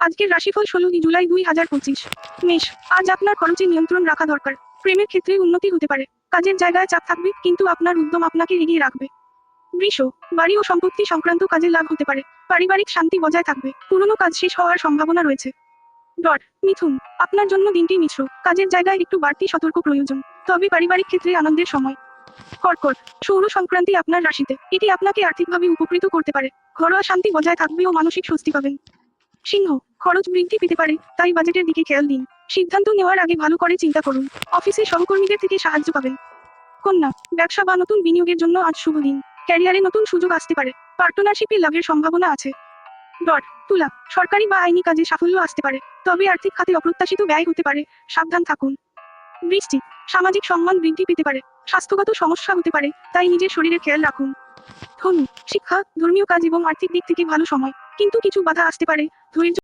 আজকের রাশিফল 16 জুলাই 2025। মেষ, আজ আপনার খরচে নিয়ন্ত্রণ রাখা দরকার। প্রেমের ক্ষেত্রে উন্নতি হতে পারে। কাজের জায়গায় চাপ থাকবে, কিন্তু আপনার উদ্যম আপনাকে এগিয়ে রাখবে। বৃষ, বাড়ি ও সম্পত্তি সংক্রান্ত কাজে লাভ হতে পারে। পারিবারিক শান্তি বজায় থাকবে। পুরনো কাজ শেষ হওয়ার সম্ভাবনা রয়েছে। মিথুন, আপনার জন্য দিনটি মিশ্র। কাজের জায়গায় একটু বাড়তি সতর্ক প্রয়োজন, তবে পারিবারিক ক্ষেত্রে আনন্দের সময়। কর্কট, সৌর সংক্রান্তি আপনার রাশিতে। এটি আপনাকে আর্থিকভাবে উপকৃত করতে পারে। ঘরোয়া শান্তি বজায় থাকবে ও মানসিক স্বস্তি পাবেন। সিংহ, খরচ বৃদ্ধি পেতে পারে, তাই বাজেটের দিকে খেয়াল দিন। সিদ্ধান্ত নেওয়ার আগে ভালো করে চিন্তা করুন। অফিসে সহকর্মীদের থেকে সাহায্য পাবেন। কন্যা, ব্যবসা বা নতুন বিনিয়োগের জন্য আজ শুভ দিন। ক্যারিয়ারে নতুন সুযোগ আসতে পারে। পার্টনারশিপে লাভের সম্ভাবনা আছে। তুলা, সরকারি বা আইনি কাজে সাফল্য আসতে পারে, তবে আর্থিক খাতে অপ্রত্যাশিত ব্যয় হতে পারে। সাবধান থাকুন। বৃষ্টি, সামাজিক সম্মান বৃদ্ধি পেতে পারে। স্বাস্থ্যগত সমস্যা হতে পারে, তাই নিজের শরীরের খেয়াল রাখুন। ধনু, শিক্ষা, ধর্মীয় কাজ এবং আর্থিক দিক থেকে ভালো সময়, কিন্তু কিছু বাধা আসতে পারে। ধৈর্য